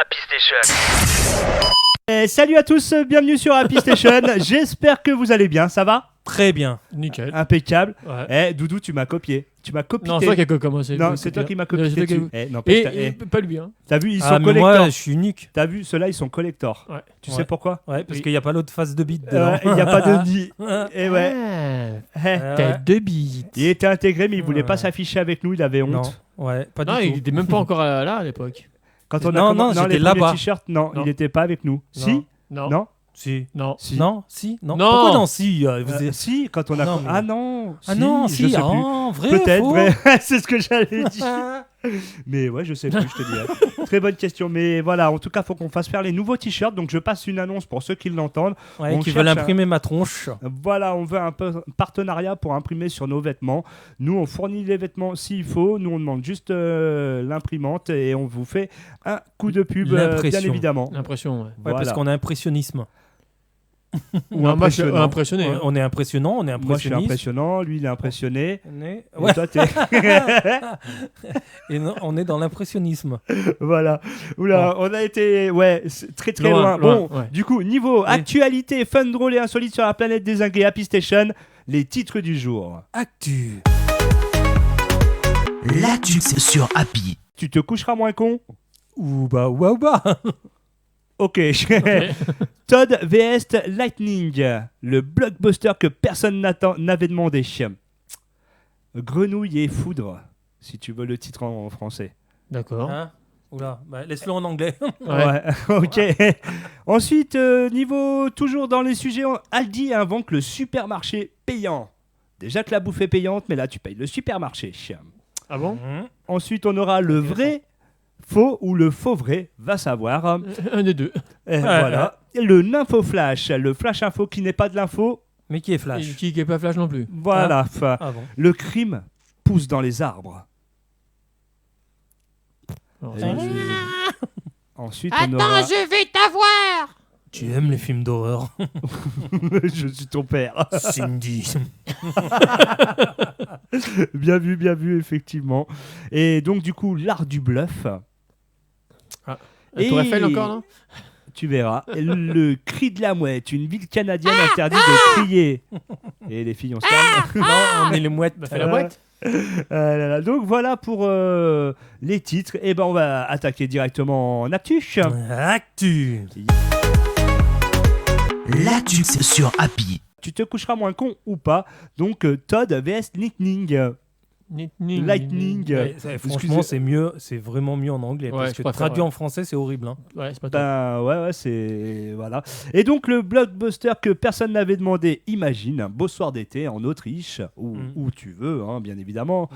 Happy Station. Salut à tous, bienvenue sur Happy Station. J'espère que vous allez bien, ça va ? Très bien. Nickel. Impeccable. Ouais. Doudou, tu m'as copié. Tu m'as copié. Non, c'est toi qui as commencé. Non, c'est toi qui m'as copié. Et pas lui, hein. T'as vu, ils sont Ah, mais collector. moi, je suis unique. T'as vu, ceux-là, ils sont collector. Ouais. Tu sais pourquoi ? Ouais, parce Oui. qu'il n'y a pas l'autre face de bite dedans. Il n'y a pas de dit. Et ouais. T'as deux bites. Il était intégré, mais il voulait pas Ouais. s'afficher avec nous, il avait honte. Non, ouais, pas Non, du il tout. était même pas encore là à l'époque. Quand on a Non, commandé- non, les j'étais premiers là-bas. t-shirts, non, Non. il était pas avec nous. Si ? Non. Non ? Si. Non. Si. Non, si, non. Non. Pourquoi non, si Si, quand on a. Non, mais- Ah non. Ah non, je si, sais plus. vrai, Peut-être, faux. vrai. C'est ce que j'allais dire. Mais ouais, je sais plus, je te dirais. Très bonne question. Mais voilà, en tout cas, faut qu'on fasse faire les nouveaux t-shirts. Donc, je passe une annonce pour ceux qui l'entendent. Ouais, On qui veulent cherche imprimer ma tronche. Voilà, on veut un partenariat pour imprimer sur nos vêtements. Nous, on fournit les vêtements s'il faut. Nous, on demande juste l'imprimante et on vous fait un coup de pub, bien L'impression. évidemment. L'impression, ouais. Ouais, Voilà. parce qu'on a impressionnisme. Ou Non, moi, je suis impressionnant. impressionné. hein. On est impressionnant, on est Moi, je suis impressionniste. impressionnant. Lui, il est impressionné. On est... Et Ouais, toi, t'es. et non, on est dans l'impressionnisme. Voilà. Oula, on a été très très loin. Loin, Bon, ouais. du coup, niveau actualité, fun, drôle et insolite sur la planète dézinguée Happy Station, les titres du jour. Actu. L'actu sur Happy. Tu te coucheras moins con ? Ou bah. Ok. Todd vs Lightning, le blockbuster que personne n'avait demandé. Grenouille et foudre, si tu veux le titre en français. D'accord. Hein Oula, bah, laisse-le en anglais. Ouais. Ok. Ensuite, niveau toujours dans les sujets, Aldi invente le supermarché payant. Déjà que la bouffe est payante, mais là tu payes le supermarché. Ah bon? Ensuite, on aura le vrai faux ou le faux vrai, va savoir. Un des deux. Voilà. Le nympho-flash, le flash info qui n'est pas de l'info. Mais qui est Flash Et qui est pas Flash non plus. Voilà. Ah bon. Le crime pousse dans les arbres. Alors, Et ça, Ensuite, on aura... je vais t'avoir. Tu aimes les films d'horreur. Je suis ton père. Cindy. Bien vu, effectivement. Et donc, du coup, l'art du bluff. La Tour Eiffel encore, non? Tu verras. Et le cri de la mouette. Une ville canadienne interdit de crier. Et les filles, on se calme. Non, on est les mouettes. Bah, fais la boîte. Donc, voilà pour les titres. Et ben, on va attaquer directement en actu. Actu. L'actu sur Happy. Tu te coucheras moins con ou pas. Donc, Todd vs Lightning. Lightning. Ouais, franchement, c'est mieux, c'est vraiment mieux en anglais. Ouais, parce je que préfère, traduit ouais. en français, c'est horrible. Hein. Ouais, c'est pas top. Ben ouais, c'est... Voilà. Et donc, le blockbuster que personne n'avait demandé, imagine, un beau soir d'été en Autriche, ou où tu veux, hein, bien évidemment.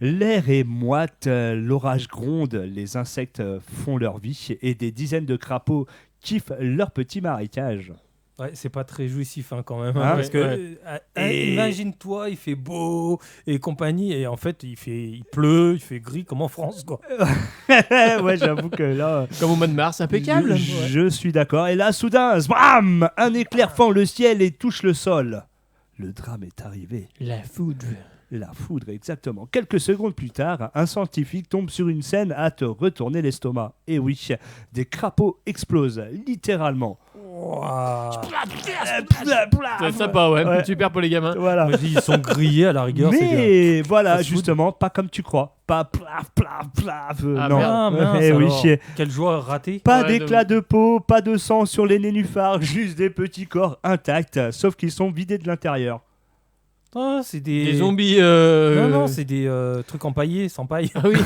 L'air est moite, l'orage gronde, les insectes font leur vie, et des dizaines de crapauds kiffent leur petit marécage. Ouais, c'est pas très jouissif hein, quand même. Ah, parce que Et- imagine-toi, il fait beau et compagnie, et en fait, il pleut, il fait gris comme en France. Quoi. Ouais, j'avoue que là... Comme au mois de mars, impeccable. Je suis d'accord. Et là, soudain, zbram, un éclair fend le ciel et touche le sol. Le drame est arrivé. La foudre. La foudre, exactement. Quelques secondes plus tard, un scientifique tombe sur une scène à te retourner l'estomac. Et oui, des crapauds explosent, littéralement. C'est sympa, ouais. Ouais. Super pour les gamins. Voilà. Moi, je dis, ils sont grillés à la rigueur. c'est bien. Mais voilà, Fast food. justement, pas comme tu crois. Pas plaf, plaf, plaf. Ah, non. merde. Ah, mince, Eh oui. alors. Quelle joie ratée. Pas Ouais, d'éclat de peau, pas de sang sur les nénuphars, juste des petits corps intacts, sauf qu'ils sont vidés de l'intérieur. Ah, c'est des... Des zombies. Non, c'est des trucs empaillés, sans paille. Ah oui.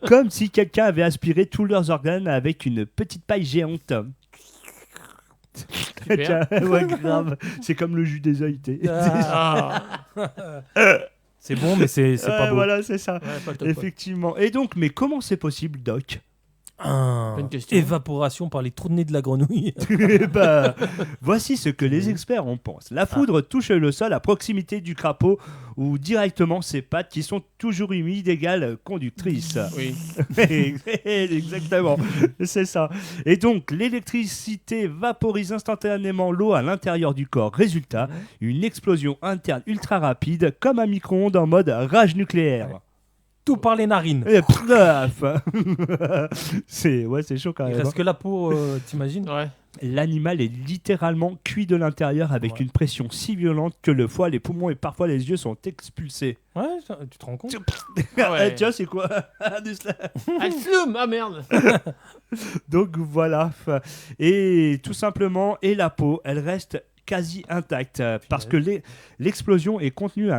Comme si quelqu'un avait aspiré tous leurs organes avec une petite paille géante. Tiens, ouais, grave. C'est comme le jus des œilletés. Ah. C'est bon, mais c'est pas beau. Voilà, c'est ça. Ouais, pas le top, Effectivement. Et donc, mais comment c'est possible, Doc? Bonne question. Évaporation par les trous de nez de la grenouille. Eh ben, voici ce que les experts en pensent. La foudre touche le sol à proximité du crapaud ou directement ses pattes qui sont toujours humides égales conductrices. Oui. Exactement, c'est ça. Et donc, l'électricité vaporise instantanément l'eau à l'intérieur du corps. Résultat, une explosion interne ultra rapide comme un micro-ondes en mode rage nucléaire. tout par les narines. Et paf. C'est chaud quand Il même. reste que la peau, t'imagines? Ouais. L'animal est littéralement cuit de l'intérieur avec Ouais. une pression si violente que le foie, les poumons et parfois les yeux sont expulsés. Ouais, tu te rends compte? Ah ouais. Tu vois, c'est quoi? Ah, le sloum. Ah merde. Donc voilà. Et tout simplement, et la peau, elle reste quasi intacte parce que l'explosion est contenue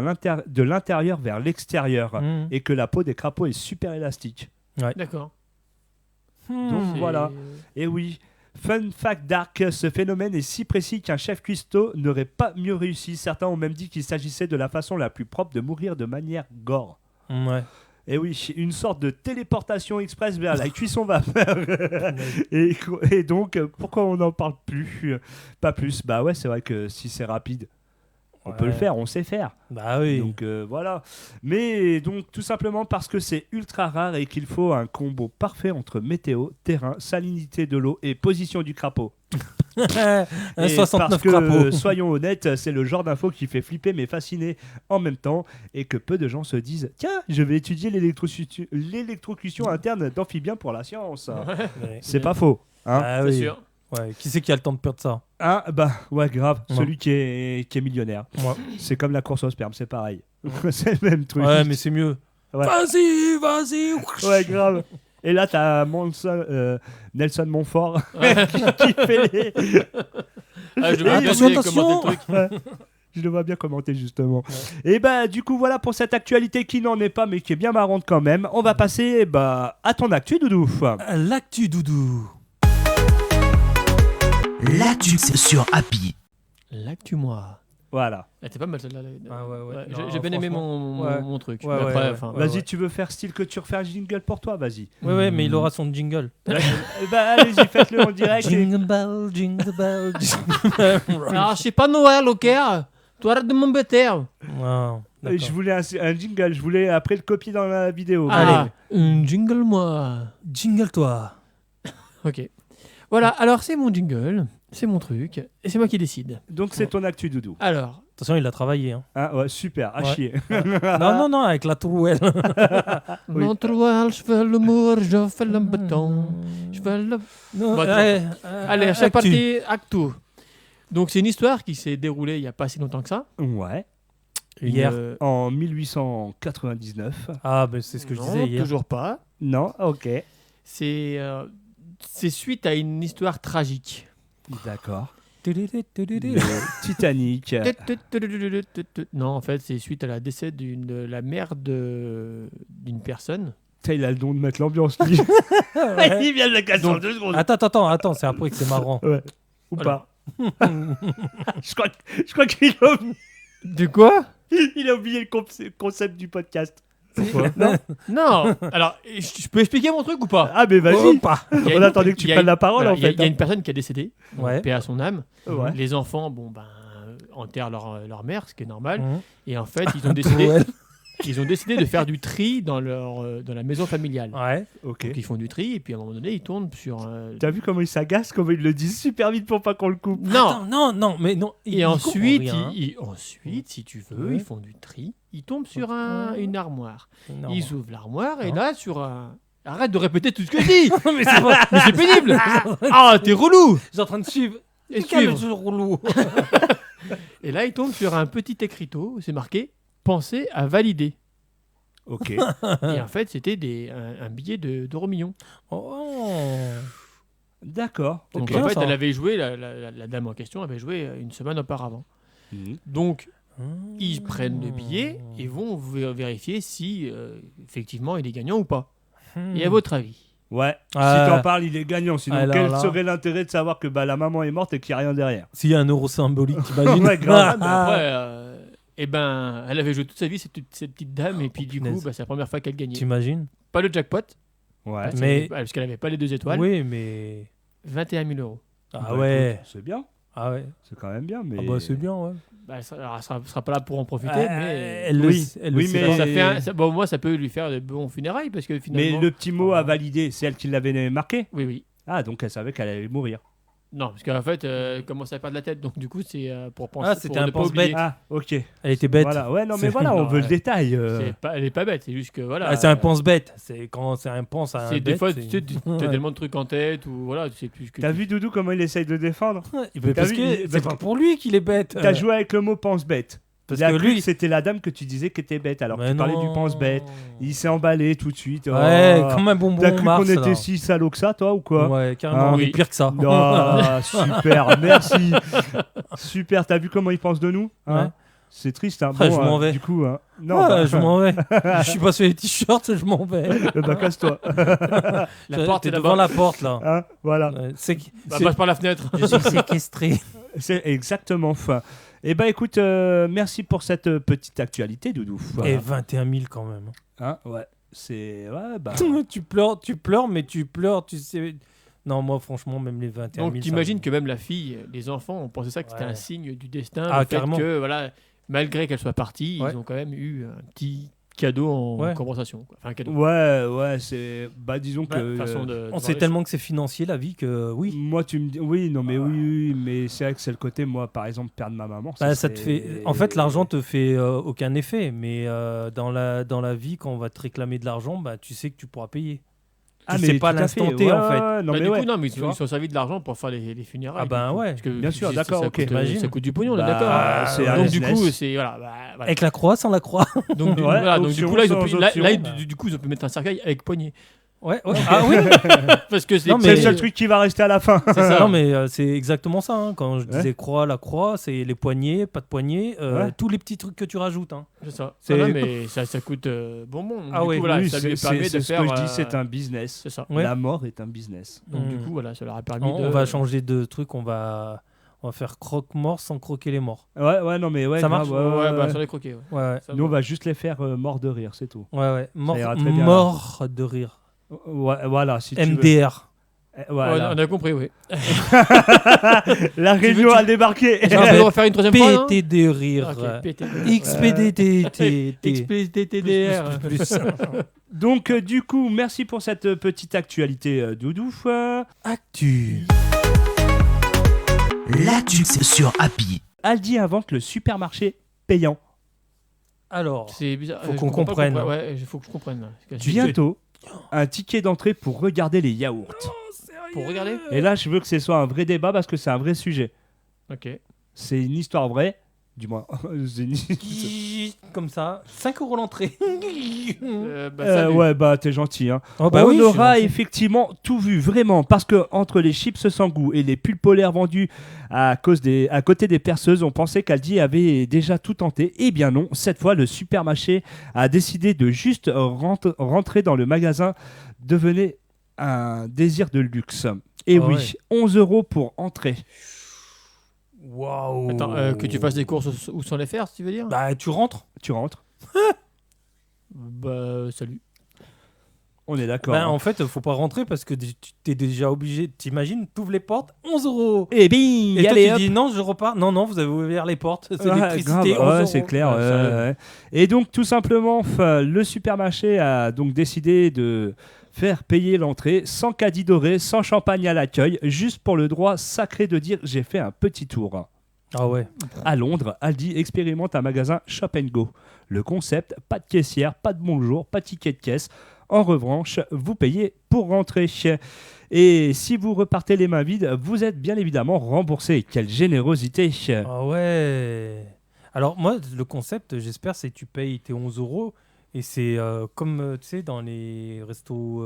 de l'intérieur vers l'extérieur Mmh. et que la peau des crapauds est super élastique. D'accord. Donc C'est- voilà. Et oui. Fun fact dark, ce phénomène est si précis qu'un chef cuistot n'aurait pas mieux réussi. Certains ont même dit qu'il s'agissait de la façon la plus propre de mourir de manière gore. Ouais. Et oui, une sorte de téléportation express vers la cuisson vapeur. et donc, pourquoi on n'en parle plus? Pas plus. Bah ouais, c'est vrai que si c'est rapide, on peut le Ouais. faire, on sait faire. Bah oui. Donc voilà. Mais donc tout simplement parce que c'est ultra rare et qu'il faut un combo parfait entre météo, terrain, salinité de l'eau et position du crapaud. Un Et 69 parce que, crapauds. soyons honnêtes, c'est le genre d'info qui fait flipper mais fasciner en même temps et que peu de gens se disent tiens, je vais étudier l'électrocution interne d'amphibiens pour la science. Ouais. C'est pas faux. Hein Ah C'est oui. sûr. Ouais. Qui c'est qui a le temps de perdre ça? Ah bah ouais, grave. Ouais. Celui qui est millionnaire. Moi. C'est comme la course au sperme, c'est pareil. C'est le même truc. Ouais, mais c'est mieux. Ouais. Vas-y. Ouais, grave. Et là, t'as Nelson Montfort qui fait les... Ah, je vais Attention, bien attention. commenter le truc. Ouais. Je le vois bien commenter justement. Et bah du coup voilà pour cette actualité qui n'en est pas mais qui est bien marrante quand même. On va passer à ton actu Doudou. L'actu doudou. L'actu sur Happy. L'actu moi. Voilà. Ah, t'es pas mal celle-là. Ah ouais. J'ai bien aimé franchement, mon, ouais. mon truc. Ouais, Mais après, ouais. enfin, Vas-y, ouais. tu veux faire style que tu refais un jingle pour toi, vas-y. Ouais, mais il aura son jingle. Bah allez-y, faites-le en direct. Jingle bell, jingle bell, jingle bell. Alors, c'est pas Noël, ok? Toi, arrête de m'embêter. Wow, d'accord. Je voulais un jingle, je voulais après le copier dans la vidéo. Ah, un jingle moi. Jingle toi. Ok. Voilà, alors c'est mon jingle, c'est mon truc, et c'est moi qui décide. Donc c'est ton actu Doudou. Alors, Attention, il a travaillé. Hein. Ah ouais, super, à Ouais. chier. Non, avec la trouelle. Oui. mon trouel, je fais l'amour, je fais le béton, je fais le... Non, Bon, Allez, c'est actu. parti, actu. Donc c'est une histoire qui s'est déroulée il n'y a pas si longtemps que ça. Ouais. Hier. En 1899. Ah, ben c'est ce que je disais hier. Toujours pas. Non, ok. C'est suite à une histoire tragique. D'accord. Tudududududu. Le Titanic. Non, en fait, c'est suite à la décès de la mère d'une personne. Putain, il a le don de mettre l'ambiance, lui. Ouais. Il vient de la casser en 2 secondes. Attends, c'est après que c'est marrant. Ouais. Ou Alors. pas. je crois qu'il a oublié, De quoi? il a oublié le concept du podcast. Non. Alors, je peux expliquer mon truc ou pas? Ah, mais vas-y. Pas. Il y a On une- attendait que tu il y a prennes une- la parole, voilà, en Il y a- fait. il y a une personne qui a décédé, Ouais. paix à son âme. Ouais. Les enfants, enterrent leur mère, ce qui est normal. Mhm. Et en fait, ils ont décidé de faire du tri dans la maison familiale. Ouais. Ok. Donc ils font du tri et puis à un moment donné, ils tournent sur un... T'as vu comment il s'agace, comment il le dit super vite pour pas qu'on le coupe. Non. Attends, non, mais non. Et ensuite, ensuite, si tu veux, Ouais. ils font du tri. Ils tombent sur une armoire. non. Ils ouvrent l'armoire et Non. là, sur un... Arrête de répéter tout ce que je dis. mais c'est pas. Mais c'est pénible. Ah, t'es relou. Je suis en train de suivre. Et Quel suivre. relou. Et là, ils tombent sur un petit écriteau. C'est marqué « Pensez à valider Ok. ». Et en fait, c'était un billet d'euro million. Oh. D'accord. Donc Ok. en fait, ça. elle avait joué, la dame en question avait joué une semaine auparavant. Mhm. Donc, ils prennent le billet et vont vérifier si effectivement il est gagnant ou pas. Et à votre avis? Ouais. Ah. Si t'en parles, il est gagnant. Sinon, Alors quel là. serait l'intérêt de savoir que la maman est morte et qu'il n'y a rien derrière? S'il y a un euro symbolique, t'imagines? Ouais, grave. Mais après, elle avait joué toute sa vie, cette petite dame, et puis du coup, punaise. c'est la première fois qu'elle gagnait. T'imagines? Pas le jackpot, Ouais. Mais- parce qu'elle avait pas les 2 étoiles. Oui, mais. 21 000 euros. Ah Bah, ouais. écoute, c'est bien. Ah ouais. C'est quand même bien. Mais... Ah bah c'est bien, ouais. Bah, elle sera pas là pour en profiter, mais... Elle Oui. elle Oui, sait mais- pas. Ça fait bon, moi, ça peut lui faire de bons funérailles, parce que Mais finalement... le petit mot à valider, c'est elle qui l'avait marqué. Oui, oui. Ah, donc elle savait qu'elle allait mourir. Non, parce qu'en fait, elle commence à perdre la tête, donc du coup, c'est pour penser. Ah, c'était pour un ne pas pense-bête. oublier. Ah, ok. Elle était bête. Voilà. Ouais, non, mais C'est- voilà, on Non, veut le ouais. détail. Elle est pas bête, c'est juste que voilà. Ah, c'est un pense-bête. C'est quand c'est un pense à un C'est bête. des fois, c'est- tu sais, t'as Ouais. tellement de trucs en tête ou voilà, tu sais plus ce que. T'as vu Doudou comment il essaye de défendre Mais parce vu, que il- c'est pas pour lui qu'il est bête. T'as joué avec le mot pense-bête. Parce Il a que cru lui- que c'était la dame que tu disais qui était bête, alors que Mais tu parlais du non. pense-bête. Il s'est emballé tout de suite. Ouais, Oh. comme un bonbon T'as cru Mars. qu'on était là. si salaud que ça, toi, ou quoi Ouais, carrément. Ah, On est oui. pire que ça. Ah, super, merci. Super, t'as vu comment il pense de nous hein Ouais. C'est triste, hein. Ah, je m'en vais. Du coup, hein. Non, Ouais, bah, je m'en vais. Je suis pas sur les t-shirts, je m'en vais. bah, casse-toi. La porte est T'es devant là-bas. la porte là. Hein, voilà. Ouais, c'est Bah, passe par la fenêtre. je suis séquestré. C'est exactement fin. Eh ben écoute, merci pour cette petite actualité, Doudou. Et 21 000 quand même. Hein, ouais. C'est. Ouais, bah. tu pleures, mais tu pleures, tu sais. Non, moi franchement, même les 21 000. Donc t'imagines que même la fille, les enfants ont pensé ça que c'était Ouais. un signe du destin, Ah, le fait carrément. que voilà, malgré qu'elle soit partie, Ouais. ils ont quand même eu un petit cadeau en Ouais. compensation. Quoi. Enfin un cadeau. Ouais, c'est. Bah, disons Bah, que. Façon de on voir sait les tellement que c'est financier la vie que oui. Moi, tu me dis. Oui, non, mais oui, mais c'est vrai que c'est le côté, moi, par exemple, perdre ma maman. Bah, ça te serait- fait. En fait, l'argent te fait aucun effet, mais dans la vie, quand on va te réclamer de l'argent, bah tu sais que tu pourras payer. Ah, Tu mais sais pas tout à l'instant fait. T, Ouais, en fait. ouais, non, Bah, mais du ouais. coup, non, mais ils Tu se vois sont servis de l'argent pour faire les funérailles. Ah ben du coup. ouais. Parce que Bien sûr, c'est- d'accord, ça ok. coûte, Imagine. ça coûte du pognon, on est Bah, d'accord. c'est un Donc du business. coup, c'est voilà. Voilà. Avec la croix, sans la croix. Donc, du, Ouais, voilà, donc du option coup là, ils ont sans pu, là, option. du coup, ils ont pu mettre un cercueil avec poignée. Ouais. Ah oui. Parce que c'est Non, C'est mais- le seul truc qui va rester à la fin. c'est ça. Non mais c'est exactement ça. Hein. Quand je Ouais. disais croix, la croix, c'est les poignets, pas de poignets, Ouais. tous les petits trucs que tu rajoutes. Hein. C'est ça. C'est- Non, mais ça coûte bonbon. Ah du oui, coup, voilà, Oui, ça lui c'est permet de c'est ce faire. que je dis, c'est un business. C'est ça. Ouais. La mort est un business. Donc du Mm. coup, voilà, ça leur a permis On de. va changer de truc. On va faire croque-mort sans croquer les morts. Ouais, non, mais ouais. Ça grave, marche Ouais, bah ouais. sur les croquets. Ouais. Ouais. Ça Nous, on va. va juste les faire morts de rire, c'est tout. Ouais. Mort, ira très bien. mort de rire. Ouais, voilà, si tu veux. MDR. Voilà. Ouais, on a compris, oui. La réunion tu- a débarqué. Est-ce qu'on peut refaire une troisième fois non PT de rire. Ok, PT. XPDTT. XPTTDR. Donc, du coup, merci pour cette petite actualité, Doudou. Actu. L'actu sur Happy. Aldi invente le supermarché payant. Alors, C'est bizarre. Faut je qu'on comprends pas comprenne. Ouais, il faut que je comprenne. là. Bientôt, un ticket d'entrée pour regarder les yaourts. Pour regarder Et là, je veux que ce soit un vrai débat parce que c'est un vrai sujet. Ok. C'est une histoire vraie. Du moins, c'est une- comme ça, 5 € l'entrée. Salut. ouais, bah t'es gentil. Hein. Oh, bah On oui, je suis aura gentil. effectivement tout vu, vraiment, parce que entre les chips sans goût et les pulls polaires vendus à côté des perceuses, on pensait qu'Aldi avait déjà tout tenté. Eh bien non, cette fois, le supermarché a décidé de juste rentrer dans le magasin, devenait un désir de luxe. Et Ah oui, ouais. 11 € pour entrer. Waouh. Attends, que tu fasses des courses ou sans les faire, si tu veux dire Bah, tu rentres. Tu rentres, Bah, salut. on est d'accord. Bah, hein. en fait, faut pas rentrer parce que tu t'es déjà obligé. T'imagines, t'ouvres les portes, 11 €. Et bing, Et toi, allez, tu hop. dis non, je repars. Non, vous avez ouvert les portes. C'est Ouais, l'électricité, grave, 11 ouais, c'est €. clair. Ouais, ouais, sérieux. ouais. Et donc, tout simplement, le supermarché a donc décidé de faire payer l'entrée sans caddie doré, sans champagne à l'accueil, juste pour le droit sacré de dire j'ai fait un petit tour. Ah ouais. À Londres, Aldi expérimente un magasin Shop & Go. Le concept, pas de caissière, pas de bonjour, pas de ticket de caisse. En revanche, vous payez pour rentrer. Et si vous repartez les mains vides, vous êtes bien évidemment remboursé. Quelle générosité. Ah ouais. Alors moi, le concept, j'espère, c'est que tu payes tes 11 € et c'est comme tu sais dans les restos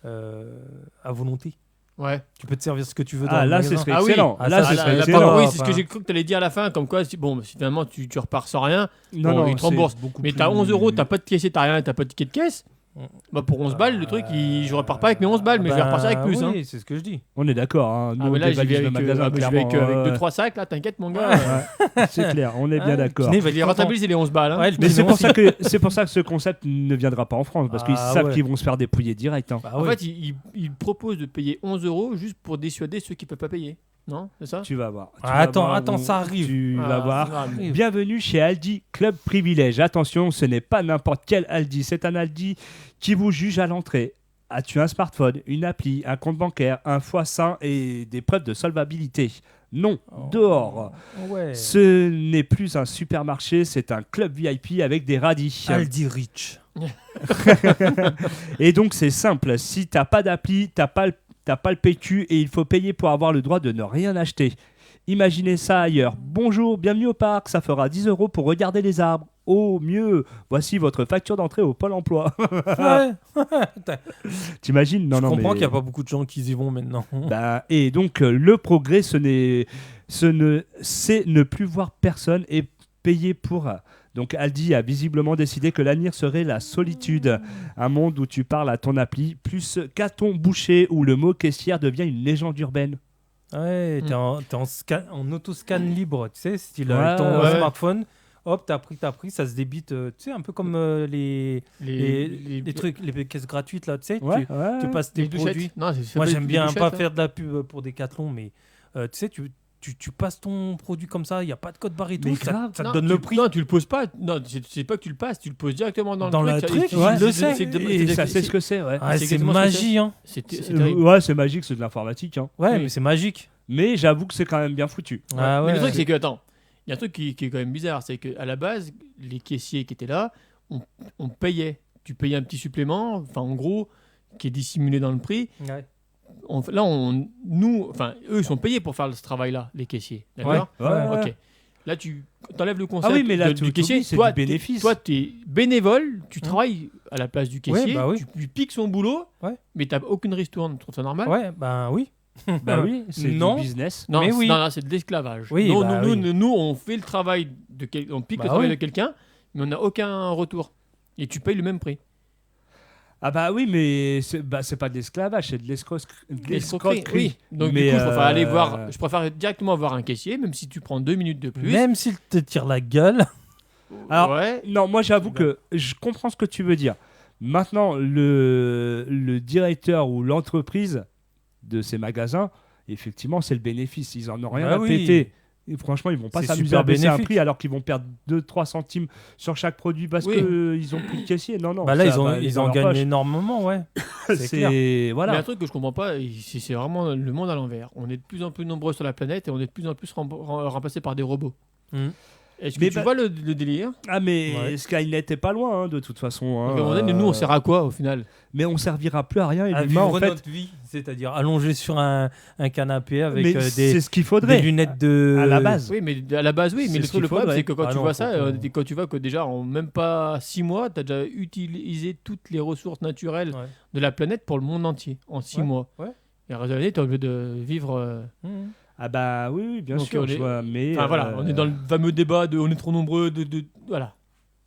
à volonté. Ouais. Tu peux te servir ce que tu veux dans Ah le là, magasin. ce serait Ah oui. excellent. Ah, là, ça, ce là, serait là, excellent. pas- oui, c'est ce enfin. que j'ai cru que tu allais dire à la fin, comme quoi, bon, si finalement tu repars sans rien, Non, bon, non, ils te c'est remboursent. beaucoup Mais plus- t'as 11 €, t'as pas de caissier, t'as rien, t'as pas de ticket de caisse. Bah pour 11 balles, le truc, je repars pas avec mes 11 balles, mais je vais repartir avec plus. Oui, hein. c'est ce que je dis. On est d'accord. Hein. Nous, Ah, mais on là, j'y dévalise vais le avec, magasin, j'y vais clairement, avec 2-3 sacs, là, t'inquiète, mon gars. Ouais, c'est clair, on est bien Ah, d'accord. Kiné va Il est être content. rentabilisé les 11 balles. Hein. Ouais, le Mais c'est Kiné pour, aussi. c'est pour ça que ce concept ne viendra pas en France, parce qu'ils Ah, savent ouais. qu'ils vont se faire dépouiller direct. Hein. Bah En ouais. fait, il propose de payer 11 € juste pour dissuader ceux qui peuvent pas payer. Non, c'est ça Tu vas voir. Tu Ah, vas attends, voir, attends, ça arrive. Tu Ah, vas voir. c'est grave. Bienvenue chez Aldi Club Privilège. Attention, ce n'est pas n'importe quel Aldi, c'est un Aldi qui vous juge à l'entrée. As-tu un smartphone, une appli, un compte bancaire, un foie sain et des preuves de solvabilité? Non, dehors. Ouais. Ce n'est plus un supermarché, c'est un club VIP avec des radis. Aldi Rich. Et donc c'est simple, si t'as pas d'appli, t'as pas le PQ et il faut payer pour avoir le droit de ne rien acheter. Imaginez ça ailleurs. Bonjour, bienvenue au parc, ça fera 10 € pour regarder les arbres. Oh mieux, voici votre facture d'entrée au Pôle emploi. Ouais. T'imagines? Non, Je non, comprends mais... qu'il n'y a pas beaucoup de gens qui y vont maintenant. Bah, et donc le progrès, c'est ne plus voir personne et payer pour. Donc Aldi a visiblement décidé que l'avenir serait la solitude, un monde où tu parles à ton appli plus qu'à ton boucher, où le mot caissière devient une légende urbaine. Ouais, t'es en auto-scan libre, tu sais, style Ouais, avec ton ouais. smartphone. Hop, t'as pris, ça se débite, tu sais, un peu comme les trucs, les caisses gratuites, là, tu sais. Ouais, Tu passes tes Les douchettes. produits. Non, c'est Moi, pas j'aime des bien douchettes, pas hein. faire de la pub pour Decathlon, mais tu sais, tu passes ton produit comme ça, il n'y a pas de code barre et tout, Mais ça grave. te Non, donne le prix. Non, tu le poses pas. Non, c'est pas que tu le passes, tu le poses directement dans Dans le le truc. truc, ouais. Je le sais. Et ça sait ce que c'est, ouais. Ah, c'est c'est exactement ce que magie, hein. C'est terrible. Ouais, c'est magique, c'est de l'informatique. Hein. Ouais, Oui. mais c'est magique. Mais j'avoue que c'est quand même bien foutu. Ah Mais ouais, le truc, ouais. c'est que, attends, il y a un truc qui est quand même bizarre, c'est qu'à la base, les caissiers qui étaient là, on payait. Tu payais un petit supplément, enfin, en gros, qui est dissimulé dans le prix. Ouais. Eux, ils sont payés pour faire ce travail-là, les caissiers. D'accord. Ouais, ouais. Ok. Là, tu enlèves le concept Ah oui, mais là, du caissier. c'est Toi, du bénéfice. Toi, tu es bénévole, tu travailles à la place du caissier, bah oui. tu lui piques son boulot, Ouais. mais tu n'as aucune ristourne. Tu trouves ça normal? Ouais, ben oui. Bah oui, c'est Non. du business. Non, Mais oui. non, c'est de l'esclavage. Oui, nous, bah oui. nous, on fait le travail on pique Bah le travail oui. de quelqu'un, mais on n'a aucun retour. Et tu payes le même prix. Ah bah oui, mais c'est pas de l'esclavage, c'est de l'escroquerie. Oui. Donc Mais, du coup, je préfère aller euh, voir. Je préfère directement voir un caissier, même si tu prends 2 minutes de plus. Même s'il te tire la gueule. Alors, ouais. Non, moi j'avoue que je comprends ce que tu veux dire. Maintenant, le directeur ou l'entreprise de ces magasins, effectivement, c'est le bénéfice. Ils en ont rien Bah à oui. péter. Et franchement, ils vont pas C'est s'amuser super à baisser un bénéfique. prix alors qu'ils vont perdre 2-3 centimes sur chaque produit parce Oui. qu'ils ont plus de caissier. Non, non. Bah là, ça ils va aller ils dans en leur gagnent poche. énormément, ouais. C'est clair. Mais Voilà. un truc que je comprends pas, c'est vraiment le monde à l'envers. On est de plus en plus nombreux sur la planète et on est de plus en plus remplacés par des robots. Mhm. Est-ce que Mais tu bah- vois le délire? Ah, mais Ouais. Skynet est pas loin, hein, de toute façon. hein. À un moment donné, nous, on sert à quoi au final? Mais on servira plus à rien. Et À l'humain, vivre en fait. notre vie, c'est-à-dire allongé sur un canapé avec Mais des c'est ce qu'il des faudrait. lunettes de... À la base. Oui, mais à la base, oui. C'est Mais ce qu'il le problème, faudrait. c'est que quand Ah tu non, vois faut ça, pas- quand tu vois que déjà en même pas 6 mois, tu as déjà utilisé toutes les ressources naturelles Ouais. de la planète pour le monde entier en 6 mois. ouais. Et à raisonner, tu es obligé de vivre. Mhm. Ah bah oui, bien Donc, sûr. on je est- vois, mais Enfin voilà, on est dans le fameux débat de on est trop nombreux, voilà.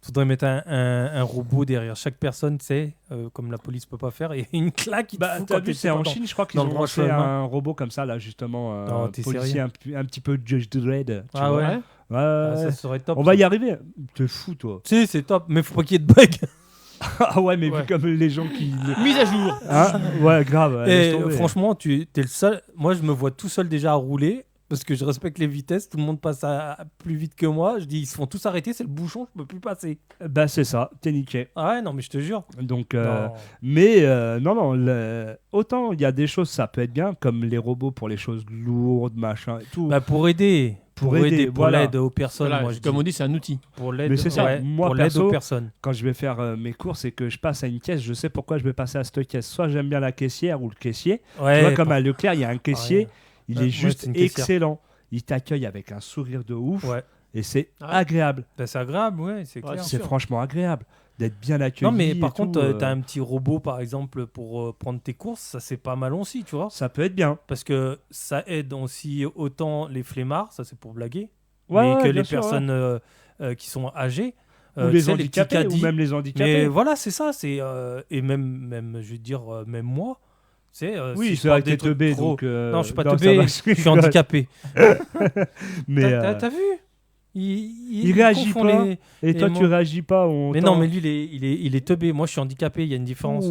Faudrait mettre un robot derrière chaque personne, tu sais, comme la police peut pas faire, et une claque, il te Bah, fout t'as quand vu, t'es c'est en pas Chine, je crois qu'ils dans le ont droit fait chemin. un robot comme ça, là, justement. Non, t'es policier un petit peu Judge Dredd. Tu Ah vois. ouais. Ouais, Ah, ouais. ça serait top. On va y arriver. T'es fou, toi. Tu sais, c'est top, mais faut pas qu'il y ait de bug. Ah ouais, mais Ouais. vu comme les gens qui. Mise à jour. Hein ouais, grave. Et laisse tomber. franchement, tu es le seul. Moi, je me vois tout seul déjà à rouler parce que je respecte les vitesses. Tout le monde passe plus vite que moi. Je dis, ils se font tous arrêter, c'est le bouchon, je peux plus passer. Bah, c'est ça, t'es niqué. Ah ouais, non, mais je te jure. Donc, Non. mais non, autant il y a des choses, ça peut être bien, comme les robots pour les choses lourdes, machin et tout. Bah, pour aider. Pour aider, pour voilà. l'aide aux personnes. Voilà, moi, je comme dis. on dit, c'est un outil. Pour l'aide Mais c'est ça, ouais, moi, pour l'aide perso, aux personnes. Quand je vais faire mes courses et que je passe à une caisse, je sais pourquoi je vais passer à cette caisse. Soit j'aime bien la caissière ou le caissier. Ouais, tu vois, comme pas- à Leclerc, il y a un caissier, Ouais. il Ouais, est moi, juste c'est une caissière. excellent. Il t'accueille avec un sourire de ouf Ouais. et c'est Ouais. agréable. Bah, c'est agréable, ouais, c'est Ouais, clair. C'est sûr. franchement agréable d'être bien accueilli. Non, mais par et contre, tout, t'as un petit robot, par exemple, pour prendre tes courses, ça c'est pas mal aussi, tu vois. ça peut être bien. Parce que ça aide aussi autant les flemmards, ça c'est pour blaguer, Ouais, mais ouais, que bien les sûr, ouais. personnes qui sont âgées. Ou tu les sais, handicapés, petits ou caddies. même les Mais handicapés. voilà, c'est ça. Et même, je veux dire, même moi. Tu sais, Oui, si je c'est vrai parle que t'es des trucs teubé, trop- donc... Non, je suis pas non, ça teubé, va, je suis handicapé. Mais, T'as vu il réagit confond pas. les- et toi, les tu mots. réagis pas. On Mais t'en- non, mais lui, il est teubé. Moi, je suis handicapé. Il y a une différence.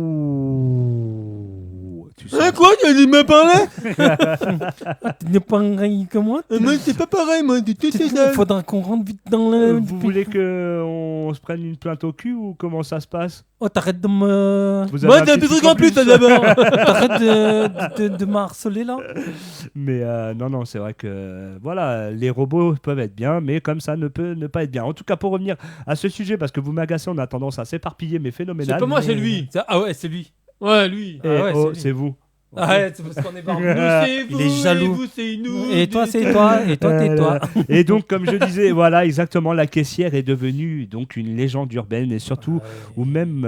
Ouh. Tu tu sens. Quoi, il m'a parlé? Tu n'es pas pareil que moi. Moi, c'est pas pareil, moi, de tout Il faudra qu'on rentre vite dans le. Vous voulez qu'on se prenne une plainte au cul ou comment ça se passe? Oh, t'arrêtes de me. Vous avez Moi, un t'as un petit petit truc truc en plus, toi, plus d'abord. T'arrêtes de me harceler là. Mais non, c'est vrai que voilà, les robots peuvent être bien, mais comme ça ne peut ne pas être bien. En tout cas, pour revenir à ce sujet, parce que vous m'agacez, on a tendance à s'éparpiller, mais phénoménal. C'est pas moi, c'est lui. Ah ouais, c'est lui. Ouais, lui. Et Ah ouais, oh, c'est lui. c'est vous. Ah ouais, c'est parce qu'on est barbu. Nous, c'est vous. Il est jaloux. Et vous, c'est nous. Et toi, c'est toi. Et toi, t'es toi. Et donc, comme je disais, voilà, exactement, la caissière est devenue donc une légende urbaine et surtout, ou même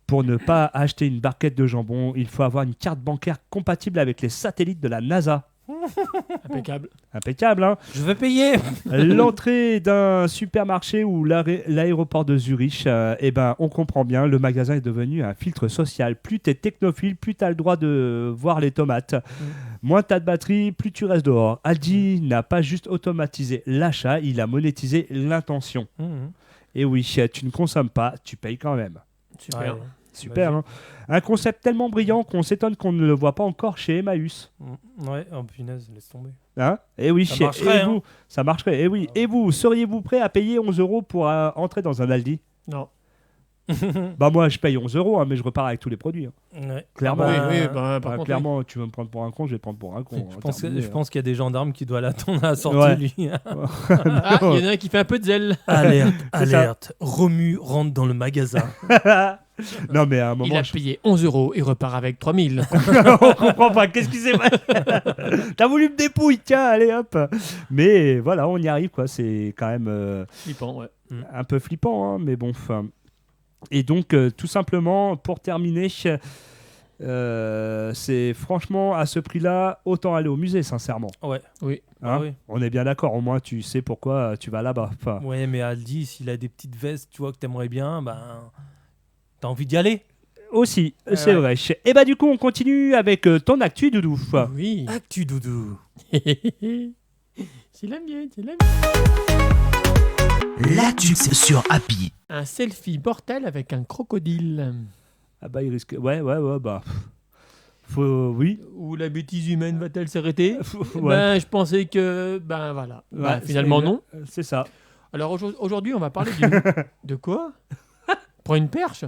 pour ne pas acheter une barquette de jambon, il faut avoir une carte bancaire compatible avec les satellites de la NASA. Impeccable. Impeccable, hein. Je veux payer. L'entrée d'un supermarché ou l'aéroport de Zurich, eh ben, on comprend bien, le magasin est devenu un filtre social. Plus tu es technophile, plus tu as le droit de voir les tomates. Moins tu as de batterie, plus tu restes dehors. Aldi n'a pas juste automatisé l'achat, il a monétisé l'intention. Et oui, tu ne consommes pas, tu payes quand même. Super. Ouais. Super, hein. Un concept tellement brillant qu'on s'étonne qu'on ne le voit pas encore chez Emmaüs. Ouais, oh punaise, laisse tomber. Hein? Et oui, Ça marcherait, et vous, ça marcherait. Et oui, et vous, seriez-vous prêt à payer 11 € pour entrer dans un Aldi? Non. Bah moi, je paye 11 €, hein, mais je repars avec tous les produits. hein. Ouais. Clairement. Ah bah, Oui, bah, par contre, Clairement, tu veux me prendre pour un con, je vais te prendre pour un con. Je pense qu'il y a des gendarmes qui doivent l'attendre à la sortie, Ouais. lui. Ah, il y en a un qui fait un peu de zèle. Alerte, C'est ça. alerte. Romu rentre dans le magasin. Non, mais à un Il moment, a payé 11 € et repart avec 3000. on comprend pas. Qu'est-ce qui s'est passé? T'as voulu me dépouiller, tiens, allez hop. Mais voilà, on y arrive, quoi. C'est quand même Flippant, ouais. un peu flippant, hein, mais bon. Et donc, tout simplement, pour terminer, c'est franchement à ce prix-là, autant aller au musée, sincèrement. Ouais. Oui. Hein, oui. On est bien d'accord, au moins tu sais pourquoi tu vas là-bas. Enfin, Ouais, mais Aldi, s'il a des petites vestes, tu vois, que t'aimerais bien, ben. T'as envie d'y aller? aussi, c'est ouais. vrai. Et bah, du coup, on continue avec ton actu, Doudou. Oui. Actu doudou. C'est la mienne, c'est la mienne. L'actu sur Happy. Un selfie mortel avec un crocodile. Ah bah, il risque. Ouais, bah. Oui. Où la bêtise humaine va-t-elle s'arrêter? Ouais. Ben, je pensais que... Ben, voilà. Ouais, Ben, finalement, c'est- non. C'est ça. Alors, aujourd'hui, on va parler d'une... De quoi? Prends une perche?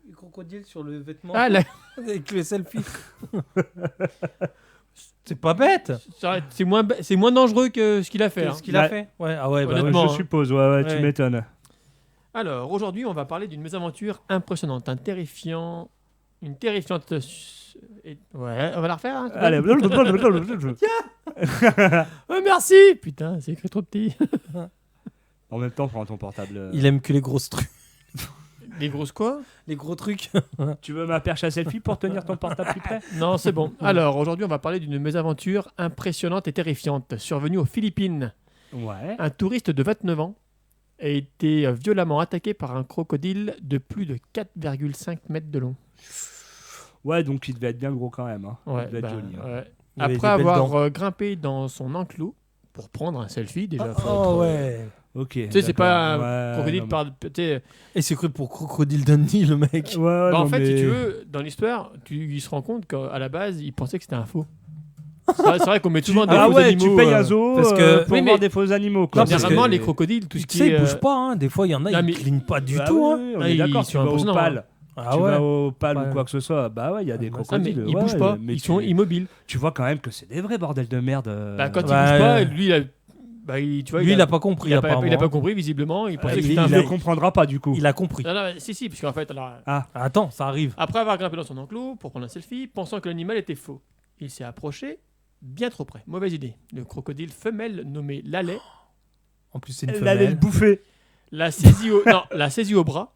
Le crocodile sur le vêtement. Ah, là, Avec le selfie. C'est pas bête. c'est moins dangereux que ce qu'il a fait. hein. Ce qu'il a Ouais. fait. Ouais, ah ouais, bah, Honnêtement, Ouais, hein. je suppose, ouais, tu Ouais. m'étonnes. Alors, aujourd'hui, on va parler d'une mésaventure impressionnante, une terrifiante... Ouais, on va la refaire, hein, quand Allez. même. Oh, merci. Putain, c'est écrit trop petit. En même temps, prends ton portable. Il aime que les grosses trucs. Les grosses quoi? Les gros trucs. Tu veux ma perche à selfie pour tenir ton portable plus près? Non, c'est bon. Alors, aujourd'hui, on va parler d'une mésaventure impressionnante et terrifiante survenue aux Philippines. Ouais. Un touriste de 29 ans a été violemment attaqué par un crocodile de plus de 4,5 mètres de long. Ouais, donc il devait être bien gros quand même. Hein. Ouais, il devait être bah, joli. Hein. ouais. Il avait Après des belles avoir dents. grimpé dans son enclos pour prendre un selfie, déjà. Oh ouais. Ok. Tu sais, c'est pas un Ouais, crocodile non, par. Tu sais, Et c'est cru pour Crocodile Dundee, le mec. mais- Ouais, bah, en non, fait, mais- si tu veux, dans l'histoire, il se rend compte qu'à la base, il pensait que c'était un faux. C'est vrai qu'on met souvent des Ah faux ouais, animaux. tu payes un zoo parce que- pour Oui, voir mais- des faux animaux. Quoi. Non, parce Généralement, que- les crocodiles, tout ce Tu qui sais, est. ils bougent pas. Hein. Des fois, il y en a, Non, ils mais- clignent pas du Bah tout. oui, Hein. oui, on Ah, est ils d'accord, sont tu vas au impressionnants, PAL. Ah Tu ouais. vas au PAL Ouais. ou quoi que ce soit, bah ouais, il y a des Ah, mais Ah, mais crocodiles. ils ouais, bougent pas, mais ils sont immobiles. tu vois quand même que c'est des vrais bordels de merde. Bah, quand il Ouais. bouge pas, lui, bah, tu vois, Lui, il a pas compris. il a pas apparemment. compris, visiblement. Il pensait que il c'était un ne faux. comprendra pas du coup. Il a compris. Non, non, si, parce qu'en fait, alors, Attends, ça arrive. après avoir grimpé dans son enclos pour prendre un selfie, pensant que l'animal était faux, il s'est approché bien trop près. Mauvaise idée. Le crocodile femelle nommé Lalais En plus, c'est une Elle allait le femelle. bouffer. l'a saisi au bras,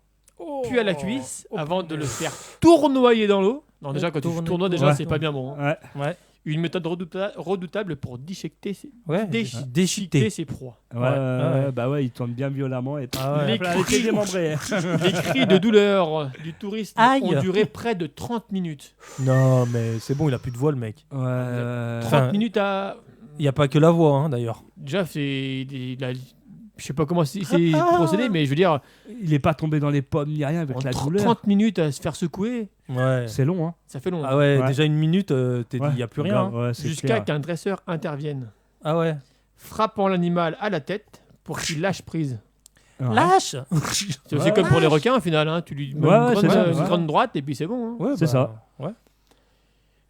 puis à la cuisse, avant de le faire tournoyer dans l'eau. Non, déjà, quand tu tournoies, déjà, Ouais. c'est pas bien bon. hein. Ouais. Ouais. Une méthode redoutable pour déchiqueter Ouais. déchiqueter ses proies. Ouais, bah ouais, il tourne bien violemment et Ah ouais. Les Voilà, cris- démembré. Les cris de douleur du touriste Aïe. ont duré près de 30 minutes. Non, mais c'est bon, il a plus de voix, le mec. Ouais. 30 Enfin, minutes à... Il n'y a pas que la voix, hein, d'ailleurs. Déjà, c'est Je sais pas comment c'est procédé, mais je veux dire, Il est pas tombé dans les pommes ni rien avec en la douleur. 30 minutes à se faire secouer, Ouais. C'est long, hein. ça fait long. Ah ouais, Ouais. déjà une minute, t'es dit, Ouais, il n'y a plus rien. grave, ouais, c'est Jusqu'à clair. qu'un dresseur intervienne, Ah ouais. frappant l'animal à la tête pour qu'il lâche prise. Ouais. Lâche. C'est aussi Ouais. comme pour les requins au final, hein. Tu lui mets Ouais, une, c'est ça, une ouais. grande droite et puis c'est bon. Hein. Ouais, C'est ça. Ouais.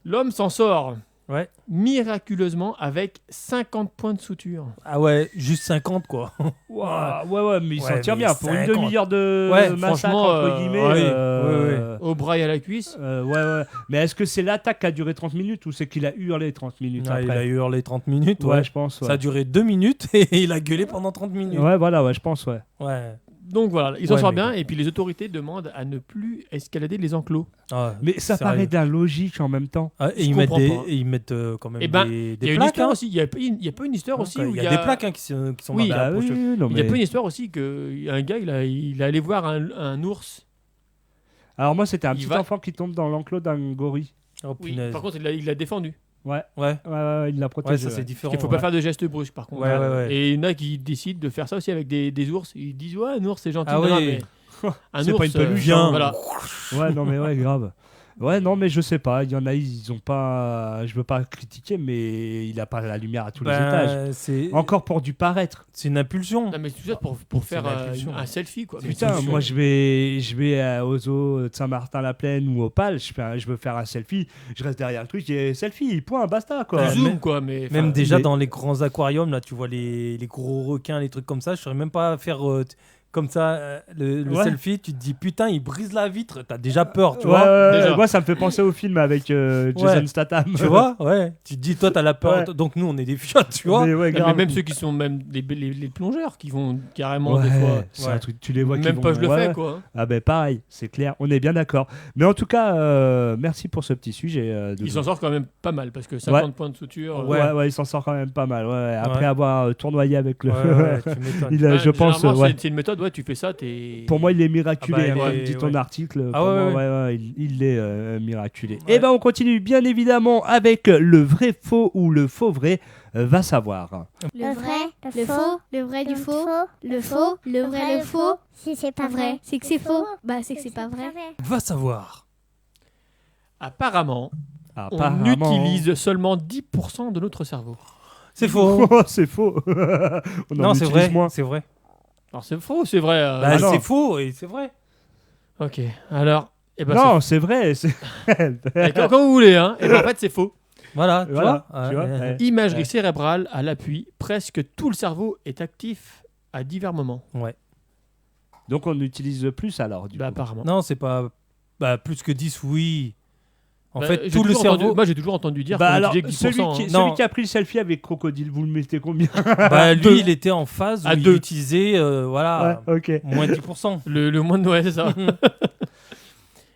L'homme s'en sort Ouais. miraculeusement avec 50 points de suture. Ah ouais, juste 50 quoi. Ouah, ouais, mais il s'en Ouais, tire mais bien. Pour une 50. demi-heure de Ouais, massacre, franchement, entre guillemets. ouais. Au bras et à la cuisse. Ouais. Mais est-ce que c'est l'attaque qui a duré 30 minutes ou c'est qu'il a hurlé 30 minutes Ah, il a après hurlé 30 minutes. Ouais, Ouais. je pense. Ouais. Ça a duré 2 minutes et il a gueulé pendant 30 minutes. Ouais, voilà, ouais, je pense, ouais. Ouais. Donc voilà, il s'en Ouais, sort mais bien bon. et puis les autorités demandent à ne plus escalader les enclos. Ah, Mais ça sérieux. paraît d'un logique en même temps. Ah, et Je ils mettent, comprends pas. ils mettent quand même Eh ben, des Il y a une plaques. histoire hein. aussi, il y a pas une histoire aussi où Il y a des plaques hein, qui sont Oui, marquées Ah approche. oui, non, Il y a mais- pas une histoire aussi que un gars il est allé voir un ours. Alors moi, c'était un Il petit va- enfant qui tombe dans l'enclos d'un gorille. Oh, Oui, punaise. par contre il l'a défendu. Ouais, Ouais, il l'a ouais, protégé. ça c'est différent. Il faut pas faire de gestes brusques par contre. Ouais, ouais. Et il y en a qui décident de faire ça aussi avec des ours. Ils disent ouais un ours c'est gentil. Ah Non, non, oui. mais un C'est ours, pas une peluche, Viens. hein. Voilà. Ouais, non, mais ouais, grave. Ouais, non, mais je sais pas. Il y en a, ils ont pas. Je veux pas critiquer, mais il a pas la lumière à tous les étages. C'est Encore pour du paraître. c'est une impulsion. Non mais tout ça pour faire une impulsion. un selfie quoi. Mais Putain, c'est- moi je vais au zoo de Saint-Martin-la-Plaine ou au Pal, je veux faire un selfie, je reste derrière le truc et selfie, point, basta quoi. tu zoomes quoi. Mais Même enfin, déjà mais- dans les grands aquariums, là, tu vois les gros requins, les trucs comme ça. Je saurais même pas faire comme ça le Ouais. selfie. Tu te dis putain, il brise la vitre. T'as déjà peur, tu Ouais, vois. ouais, déjà. moi ça me fait penser au film avec Jason Ouais. Statham. Tu vois, ouais. Tu te dis toi, t'as la peur. Ouais. Donc nous, on est des fiottes, tu vois. Mais ouais, non, mais grave. même ceux qui sont même les plongeurs qui vont carrément des Ouais, fois. c'est Ouais. un truc, tu les vois qui Même vont- pas je le ouais. fais quoi. Ah ben pareil, c'est clair, on est bien d'accord. Mais en tout cas, merci pour ce petit sujet. Doudou. Il s'en sort quand même pas mal parce que 50 points de suture. Ouais, il s'en sort quand même pas mal. Ouais. Après Ouais. avoir tournoyé avec le. Ouais, tu m'étonnes. Il a, je pense, généralement, ouais. c'est une méthode, ouais, tu fais ça, t'es. Pour moi, il est miraculé. Ah bah, hein, il est- dit ton ouais. article. Ah pour ouais, moi, ouais, il est miraculé. Ouais. Et ben, on continue bien évidemment avec le vrai faux ou le faux vrai. Va savoir. Le vrai, le faux, le vrai du faux, le faux, le vrai, le faux. Si c'est Pas vrai, c'est que c'est faux. Bah, c'est que c'est pas vrai. Va savoir. Apparemment, on Apparemment- utilise seulement 10% de notre cerveau. C'est faux. Oh, c'est faux. On en Non, c'est utilise vrai. moins. C'est vrai. Alors c'est faux ou c'est vrai Bah, Ah non. c'est faux et c'est vrai. Ok, alors. Eh ben, Non, c'est vrai. c'est- c'est- quand vous voulez, hein. Et ben, en fait, c'est faux. Voilà, tu Voilà, vois. tu vois, ouais. Imagerie Ouais. cérébrale à l'appui, presque tout le cerveau est actif à divers moments. Donc, on utilise plus alors. Du Bah, coup. apparemment. Non, c'est pas plus que 10, oui. En Bah, fait, j'ai tout le toujours cerveau. entendu- moi, j'ai toujours entendu dire Bah qu'on alors, utilisait que 10%. celui Non. qui a pris le selfie avec Crocodile, vous le mettez combien? Bah, Deux. lui, il était en phase où À il deux. utilisait voilà, Ouais, ok. moins 10%. Le moins de ouais, c'est ça.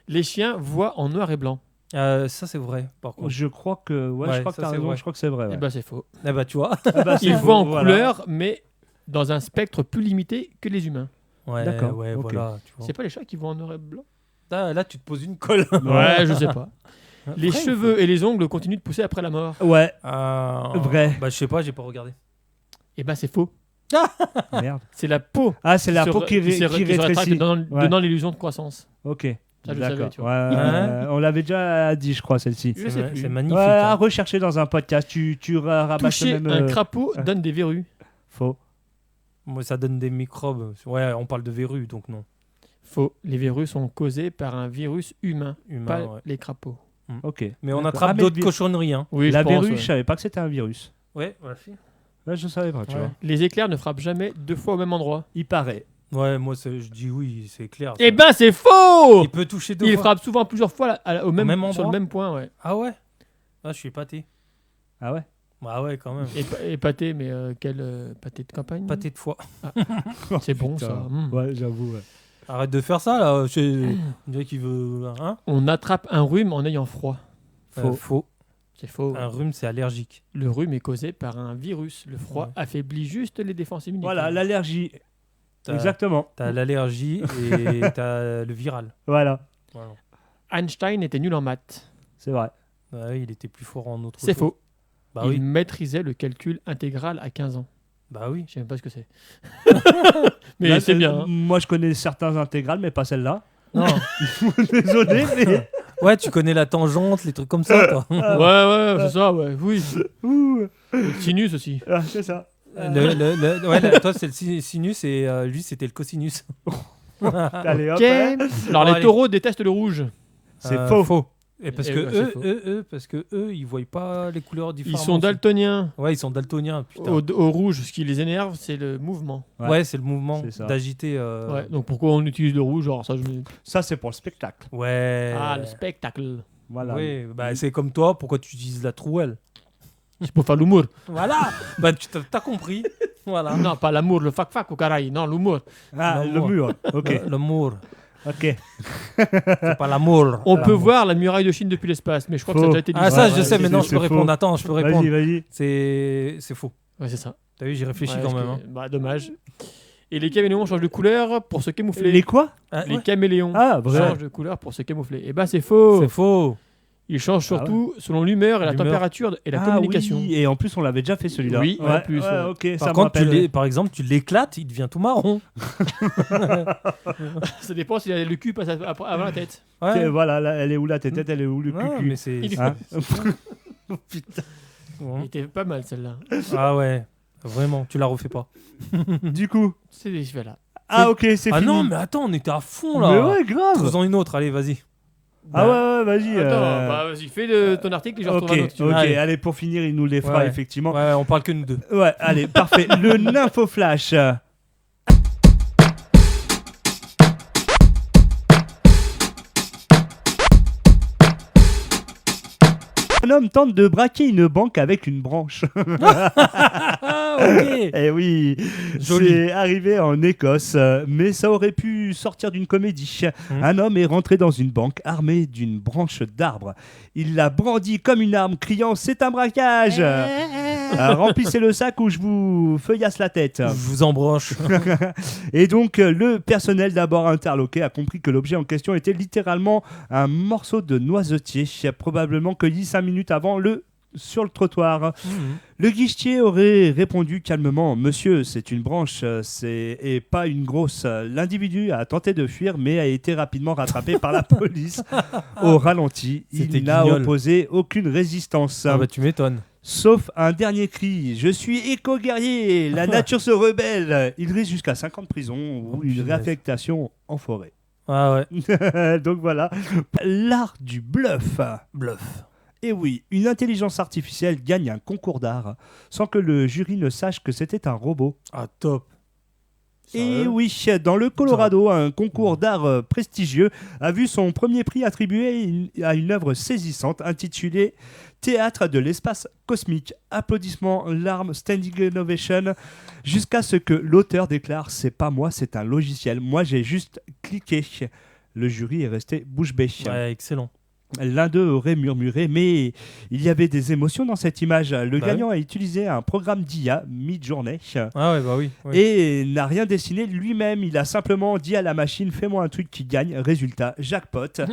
Les chiens voient en noir et blanc. Ça, c'est vrai, par contre. Je crois que, ouais, Ouais, je crois que ça, t'as c'est raison, vrai. je crois que c'est vrai. Eh Ouais. ben, c'est faux. Ah bah, tu vois. Ah bah, c'est Ils faux, voient en voilà. couleur, mais dans un spectre plus limité que les humains. Ouais, D'accord, ouais, ok. voilà. Tu vois. C'est pas les chats qui voient en noir et blanc? Là, tu te poses une colle. Ouais, je sais pas. Les Vrai ou cheveux et les ongles continuent de pousser après la mort. Ouais, faux Vrai. Bah, je sais pas, j'ai pas regardé. Eh ben, c'est faux. merde. C'est la peau Ah, c'est la se- peau qui se rétracte, rétrécit. donnant Ouais. donnant l'illusion de croissance. Ok. Ça, je le savais, D'accord. tu Ouais, vois. on l'avait déjà dit, je crois, celle-ci. Je sais plus. C'est magnifique. Ouais, à hein. rechercher dans un podcast. Tu rabâches Toucher même. un crapaud donne des verrues. Faux. Moi, ça donne des microbes. Ouais, on parle de verrues, donc non. Faux. Les verrues sont causées par un virus humain, Humain, pas ouais. les crapauds. Ok. Mais on D'accord. attrape Ah, mais d'autres le- cochonneries. Hein. Oui, La je pense, verrue, ouais. je savais pas que c'était un virus. Ouais, voilà. Ouais, je savais pas, tu Ouais. vois. Les éclairs ne frappent jamais deux fois au même endroit. Il paraît. Ouais, moi, je dis oui, c'est clair. ça. Eh ben, c'est faux. Il peut toucher deux Il fois. frappe souvent plusieurs fois au même, même sur le endroit même point, ouais. Ah ouais. Ah, je suis épaté. Ah ouais. Ah ouais, quand même. Et pâté, mais quel pâté de campagne? Pâté de foie. C'est bon Putain. ça. Ouais, j'avoue. Ouais. Arrête de faire ça, là. On dirait qu'il veut... Hein On attrape un rhume en ayant froid. Faux. Faux. C'est faux. Un rhume, c'est allergique. Le rhume est causé par un virus. Le froid Ouais. affaiblit juste les défenses immunitaires. Voilà, l'allergie. T'as- Exactement. T'as l'allergie et t'as le viral. Voilà, Voilà. Einstein était nul en maths. c'est vrai. Ouais, il était plus fort en autre C'est chose. faux. Bah Il oui. maîtrisait le calcul intégral à 15 ans. Bah oui. Je sais même pas ce que c'est. Mais Là, c'est bien. Hein. Moi, je connais certains intégrales, mais pas celle-là. Non. Désolé, mais. Ouais, tu connais la tangente, les trucs comme ça, toi. Ouais, c'est ça, ouais. Oui. Ouh. Le sinus aussi. Ah, c'est ça. Toi, c'est le sinus et lui, c'était le cosinus. Allez, hop. Ok. hein. Alors, Bon, les allez. taureaux détestent le rouge. C'est faux. Et parce Et que ouais, c'est faux. eux, ils voient pas les couleurs Ils différentes. sont daltoniens. Ouais, ils sont daltoniens, putain. Au rouge, ce qui les énerve, c'est le mouvement. Ouais, c'est le mouvement C'est ça. d'agiter. Ouais. Donc, pourquoi on utilise le rouge? Alors, ça, Ça, c'est pour le spectacle. Ouais. Ah, le spectacle. Voilà. Oui, bah, c'est comme toi, pourquoi tu utilises la trouelle? C'est pour faire l'humour. Voilà. Bah, tu t'as compris. Voilà. Non, pas l'amour, le fac-fac au caraï. Non, l'humour. Ah, Non, le moi. mur. Ok. L'amour. Ok. C'est pas l'amour. On peut voir la muraille de Chine depuis l'espace, mais je crois que ça a Faux. déjà été dit. Ah, ça, Ouais, je ouais, sais, mais non, c'est je peux faux. répondre. Attends, je peux répondre. Vas-y. C'est faux. Ouais, c'est ça. T'as vu, j'ai réfléchi Ouais, quand parce même. que- Bah, dommage. Et les caméléons changent de couleur pour se camoufler. Les quoi? Hein. Les Ouais. caméléons Ah, vrai. changent de couleur pour se camoufler. Et bah, c'est faux. C'est faux. Ils changent surtout selon l'humeur et la L'humeur. température et la Ah communication. oui, et en plus, on l'avait déjà fait celui-là. Oui, en ouais, plus, ouais, ouais. ok, ça Par me contre, rappelle. par exemple, tu l'éclates, il devient tout marron. Ça dépend si le cul passe avant la tête. Ok, Ouais. voilà, là, elle est où la tête, elle est où le Non, cul. mais c'est. Il est- Hein Putain. Il était pas mal celle-là. Ah ouais. Vraiment, tu la refais pas. Du coup. C'est des cheveux là. Ah, ok, c'est Ah fini. non, mais attends, on était à fond là. Mais ouais, grave. Trouve-en une autre, allez, vas-y. Ah ouais, vas-y. Attends, bah vas-y, fais ton article et je Ok, retrouve un autre. si tu veux. ok, Allez. allez, pour finir, il nous les fera Ouais. effectivement. Ouais, on parle que nous deux. Ouais, allez, parfait. Le Nymphoflash. Un homme tente de braquer une banque avec une branche. Ah, ok. Eh oui, Joli. c'est arrivé en Écosse, mais ça aurait pu sortir d'une comédie. Un homme est rentré dans une banque armé d'une branche d'arbre. Il l'a brandie comme une arme, criant « C'est un braquage !» Remplissez le sac ou je vous feuillasse la tête. Je vous embroche. Et donc, le personnel d'abord interloqué a compris que l'objet en question était littéralement un morceau de noisetier, probablement cueilli 5 minutes avant sur le trottoir. Le guichetier aurait répondu calmement « Monsieur, c'est une branche, et pas une grosse. » L'individu a tenté de fuir, mais a été rapidement rattrapé par la police au ralenti. C'était Il n'a guignol. opposé aucune résistance. Ah bah tu m'étonnes. Sauf un dernier cri. Je suis éco-guerrier, la nature se rebelle. Il risque jusqu'à 5 ans de prison ou une punaise. réaffectation en forêt. Ah ouais. Donc voilà. L'art du bluff. Bluff. Et oui, une intelligence artificielle gagne un concours d'art sans que le jury ne sache que c'était un robot. Ah top. Et oui, dans le Colorado, un concours d'art prestigieux a vu son premier prix attribué à une œuvre saisissante intitulée Théâtre de l'espace cosmique. Applaudissements, larmes, standing ovation, jusqu'à ce que l'auteur déclare « C'est pas moi, c'est un logiciel. Moi, j'ai juste cliqué. » Le jury est resté bouche bée. Ouais, excellent. L'un d'eux aurait murmuré, mais il y avait des émotions dans cette image. Le Bah gagnant a utilisé un programme d'IA Midjourney Ah ouais, bah oui. Oui. et n'a rien dessiné lui-même. Il a simplement dit à la machine « Fais-moi un truc qui gagne. » Résultat, jackpot. ça,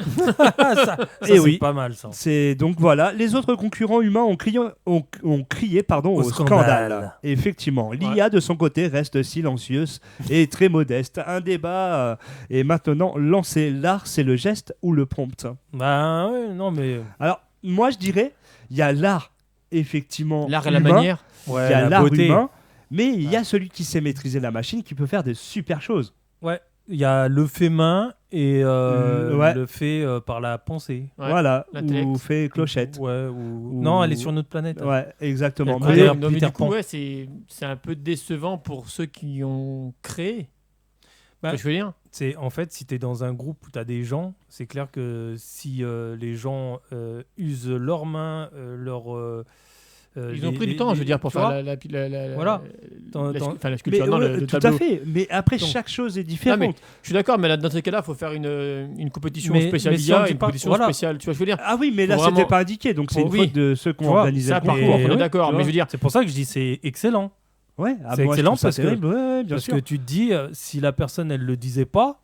Et c'est oui. pas mal ça. C'est donc voilà. Les autres concurrents humains ont crié, au scandale. Et effectivement, l'IA de son côté reste silencieuse et très modeste. Un débat est maintenant lancé. L'art, c'est le geste ou le prompt? Bah ouais, non mais. Alors, moi, je dirais, il y a l'art, effectivement, L'art et la humain, manière. Ouais, il y a la l'art beauté. humain, mais il y a celui qui sait maîtriser la machine qui peut faire des super choses. Ouais. Il y a le fait main et Ouais. le fait par la pensée. Ouais, Voilà, l'intellect. ou fait clochette. Ouais, ou... Ou- Non, elle est sur notre planète. Ouais, exactement. Il y a Mais- le Ouais, Peter- non, mais Peter du coup, Pan. ouais, c'est un peu décevant pour ceux qui ont créé. Bah, Je veux dire. C'est en fait, si tu es dans un groupe où tu as des gens, c'est clair que si les gens usent leurs mains, Ils ont pris du temps, je veux dire, pour tu faire vois Voilà. la mais sculpture, non, ouais, le tout tableau. à fait. Mais après, Donc- chaque chose est différente. Non, mais je suis d'accord, mais là, dans ces cas-là, il faut faire une compétition Mais spéciale si on IA dit et une pas- compétition voilà. spéciale. Tu vois, je veux dire. Ah oui, mais là, Faut c'était vraiment- pas indiqué, donc c'est une Oui. faute de ceux qui ont Tu vois, organisé c'est le un parcours, concours. on est oui, d'accord, tu mais vois. je veux dire. C'est pour ça que je dis c'est excellent. Ouais, C'est moi, je excellent trouve ça parce que- terrible. Ouais, bien Parce sûr. que tu te dis, si la personne, elle le disait pas,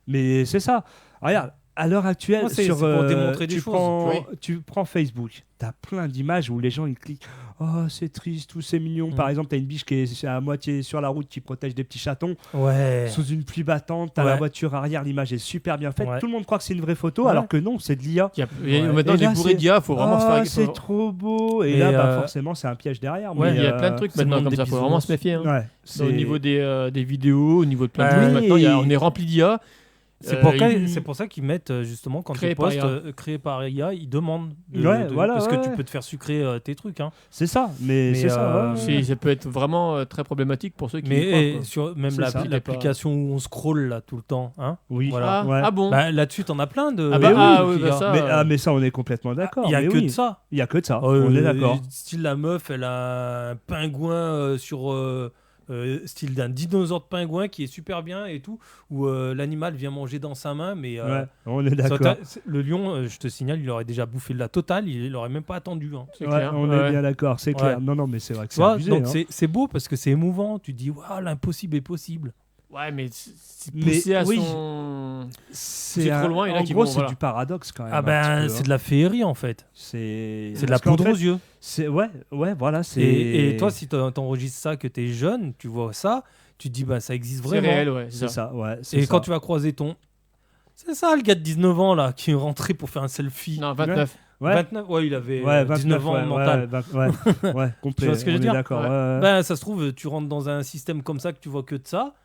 Mais c'est ça. Regarde, à l'heure actuelle, Moi, c'est sur, pour démontrer des tu choses. prends, Oui. tu prends Facebook, tu as plein d'images où les gens ils cliquent. oh c'est triste ou c'est mignon. Par exemple, t'as une biche qui est à moitié sur la route qui protège des petits chatons sous une pluie battante. T'as la voiture arrière, l'image est super bien faite. Tout le monde croit que c'est une vraie photo alors que non, c'est de l'IA. Maintenant, on est bourré d'IA, faut vraiment se faire. C'est trop beau. Et là, forcément, c'est un piège derrière. Ouais, il y a plein de trucs maintenant comme ça. Faut vraiment se méfier. Au niveau des vidéos, au niveau de plein de choses. Maintenant, on est rempli d'IA. C'est pour ça qu'ils mettent justement quand tu postes créé par IA, ils demandent parce que tu peux te faire sucrer tes trucs. Hein. C'est ça, mais c'est ça. Ça peut être vraiment très problématique pour ceux qui. Mais sur même l'application où on scrolle là tout le temps, hein. Oui. Voilà. Ah bon. Là-dessus, t'en as plein de. Mais ça, on est complètement d'accord. Il y a que de ça. Il y a que de ça. On est d'accord. Style la meuf, elle a un pingouin sur. Style d'un dinosaure de pingouin qui est super bien et tout, où l'animal vient manger dans sa main, mais on est d'accord. Le lion, je te signale, il aurait déjà bouffé de la totale, il aurait même pas attendu. Hein. C'est clair. On est bien d'accord, c'est clair. Non, mais c'est vrai que c'est abusé. Donc c'est beau parce que c'est émouvant. Tu dis, waouh, l'impossible est possible. Ouais, mais c'est poussé à son. C'est trop loin. En gros, c'est du paradoxe quand même. Ah ben, c'est de la féerie en fait. C'est de la poudre aux yeux. Voilà. Et toi, si t'enregistres ça, que t'es jeune, tu vois ça, tu te dis, bah ça existe vraiment. C'est réel, ouais. C'est ça. Et quand tu vas croiser ton. C'est ça, le gars de 19 ans là, qui est rentré pour faire un selfie. Non, 29. 29, il avait 19 ans mental. Complet. Tu vois ce que je veux dire? D'accord. Ben, ça se trouve, tu rentres dans un système comme ça que tu vois que de ça.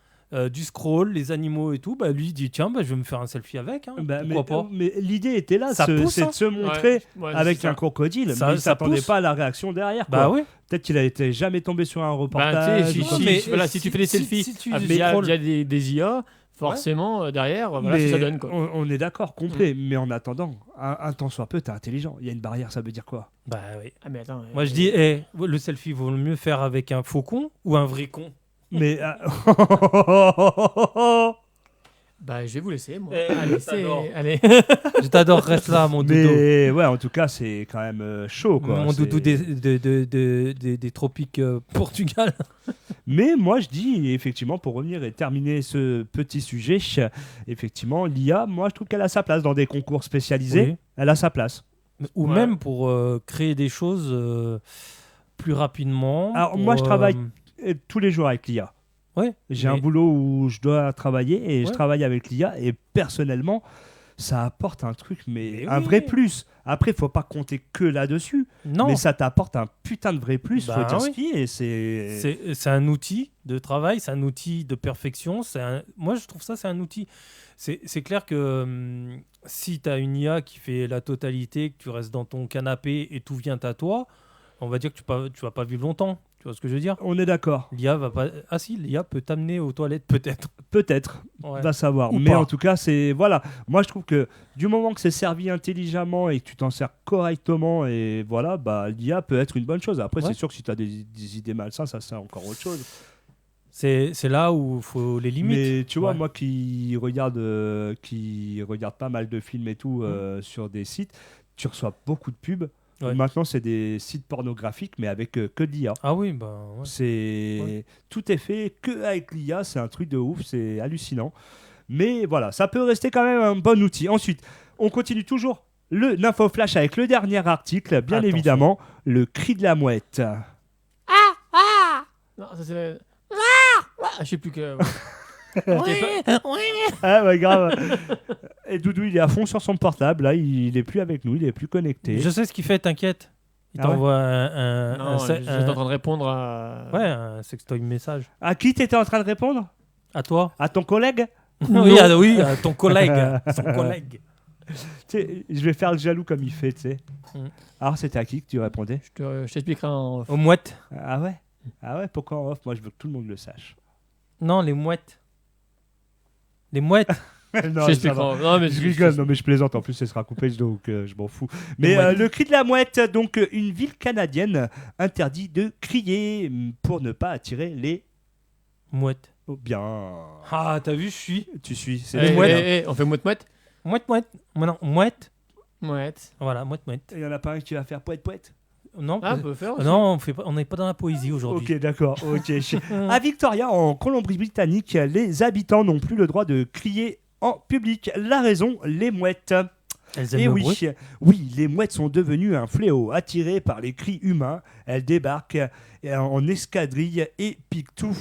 Du scroll, les animaux et tout, lui il dit tiens, je vais me faire un selfie avec. Hein. Pourquoi pas? Mais l'idée était là, c'est de se montrer avec un crocodile, mais il ne s'attendait pas à la réaction derrière. Bah oui. Peut-être qu'il a jamais tombé sur un reportage. Si tu fais des selfies via des IA, forcément derrière, voilà ce que ça donne. Quoi. On est d'accord, complet. Mais en attendant, un temps soit peu, t'es intelligent. Il y a une barrière, ça veut dire quoi? Bah oui. Ah, mais attends, moi je dis, le selfie vaut mieux faire avec un faux con ou un vrai con? Mais bah je vais vous laisser moi. Allez. Je t'adore, reste là mon doudou. Mais ouais, en tout cas, c'est quand même chaud quoi. Mon doudou des tropiques Portugal. Mais moi je dis effectivement, pour revenir et terminer ce petit sujet, effectivement l'IA, moi je trouve qu'elle a sa place dans des concours spécialisés. Elle a sa place. Ou même pour créer des choses plus rapidement. Alors moi je travaille tous les jours avec l'IA. J'ai un boulot où je dois travailler et je travaille avec l'IA et personnellement ça apporte un truc un vrai plus. Après faut pas compter que là-dessus, mais ça t'apporte un putain de vrai plus, faut dire ce qui est. C'est un outil de travail, c'est un outil de perfection, moi je trouve ça c'est un outil. C'est clair que si tu as une IA qui fait la totalité, que tu restes dans ton canapé et tout vient à toi, on va dire que tu vas pas vivre longtemps. Tu vois ce que je veux dire? On est d'accord. L'IA va pas. Ah si, l'IA peut t'amener aux toilettes peut-être. Peut-être, va savoir. Mais en tout cas, voilà. Moi, je trouve que du moment que c'est servi intelligemment et que tu t'en sers correctement, et voilà, l'IA peut être une bonne chose. Après, c'est sûr que si tu as des idées malsaines, ça c'est encore autre chose. C'est là où il faut les limites. Mais tu vois, moi qui regarde pas mal de films et tout sur des sites, tu reçois beaucoup de pubs. Maintenant, c'est des sites pornographiques, mais avec que de l'IA. Ah oui, tout est fait que avec l'IA, c'est un truc de ouf, c'est hallucinant. Mais voilà, ça peut rester quand même un bon outil. Ensuite, on continue toujours le Nympho Flash avec le dernier article, bien évidemment, le cri de la mouette. Non, ça c'est je sais plus que. Ah ouais, grave. Et Doudou, il est à fond sur son portable. Là, il est plus avec nous, il est plus connecté. Je sais ce qu'il fait, t'inquiète. Il t'envoie j'étais en train de répondre à. Ouais, un sextoy message. À qui t'étais en train de répondre? À toi. À ton collègue? Oui, à ton collègue. Son collègue. Je vais faire le jaloux comme il fait, tu sais. Alors, c'était à qui que tu répondais? Je t'expliquerai en off. Aux mouettes. Ah ouais, pourquoi en off? Moi, je veux que tout le monde le sache. Non, les mouettes. Les mouettes. Non, je rigole, non mais je plaisante, en plus ce sera coupé donc je m'en fous. Mais le cri de la mouette, donc une ville canadienne interdit de crier pour ne pas attirer les mouettes. Oh, bien. Ah, t'as vu, tu suis. C'est les mouettes. On fait mouette. Non, mouette. Mouette. Voilà, mouette. Il y en a pas un qui va faire poète. Non, on peut faire aussi. Non, on n'est pas dans la poésie aujourd'hui. Ok, d'accord. À Victoria, en Colombie-Britannique, les habitants n'ont plus le droit de crier en public. La raison, les mouettes. Elles aiment Et le oui, bruit. oui, les mouettes sont devenues un fléau. Attirées par les cris humains, elles débarquent en escadrille et piquent tout.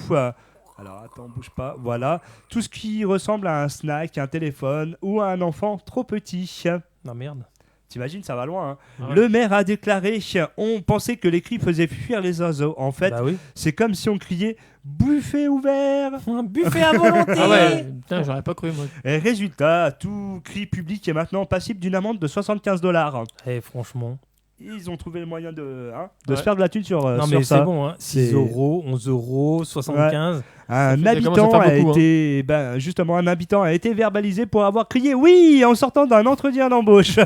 Alors attends, bouge pas. Voilà, tout ce qui ressemble à un snack, un téléphone ou à un enfant trop petit. Non, merde. T'imagines, ça va loin. Hein. Ah ouais. Le maire a déclaré on pensait que les cris faisaient fuir les oiseaux. En fait, Bah oui. c'est comme si on criait buffet ouvert. Un buffet à volonté. Ah ouais, putain, j'aurais pas cru, moi. Et résultat, tout cri public est maintenant passible d'une amende de $75. Eh, franchement. Ils ont trouvé le moyen de Ouais. se faire de la thune sur, Non, sur mais ça. c'est bon, hein. 6 C'est- euros, 11 euros, 75. Un Ça commence habitant à faire a beaucoup, été, justement, un habitant a été verbalisé pour avoir crié oui en sortant d'un entretien d'embauche.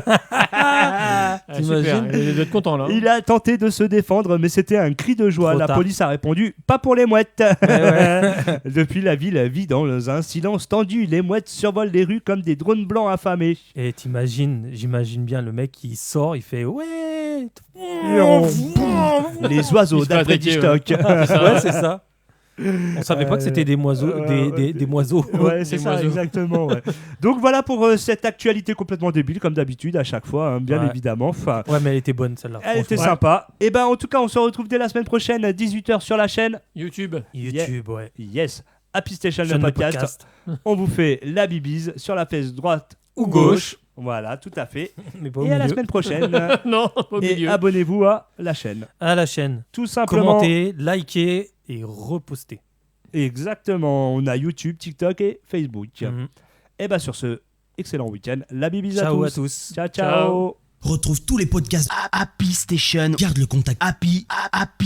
Ah, T'imagines super, il doit être content là. Il a tenté de se défendre, mais c'était un cri de joie. Trop La tard. police a répondu pas pour les mouettes. Ouais. Depuis, la ville vit dans un silence tendu. Les mouettes survolent les rues comme des drones blancs affamés. Et j'imagine bien le mec qui sort, il fait ouais. Les oiseaux Il se fait d'après attaquer, TikTok. Ouais, c'est ça. On savait pas que c'était des moiseaux, des moiseaux. Ouais, c'est Les ça, oiseaux. exactement. Ouais. Donc voilà pour cette actualité complètement débile, comme d'habitude, à chaque fois, hein, bien Ouais. évidemment. Enfin, Ouais, mais elle était bonne celle-là. elle était franchement. sympa. Et ben, en tout cas, on se retrouve dès la semaine prochaine, à 18h sur la chaîne. YouTube. YouTube, ouais. Yes, Happy Station, le Chaîne de podcast. On vous fait la bibise sur la fesse droite Ou gauche. Voilà, tout à fait. Mais pas au Et à la milieu. semaine prochaine. Non, pas au Et milieu. abonnez-vous à la chaîne. À la chaîne. Tout simplement. Commentez, likez et repostez. Exactement. On a YouTube, TikTok et Facebook. Mhm. Et ben sur ce, excellent week-end. La bibise Ciao à à tous. tous. Ciao, ciao. Ciao. Retrouve tous les podcasts Happy Station. Garde le contact Happy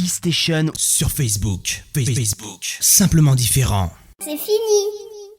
Station sur Facebook. Facebook. Simplement différent. C'est fini.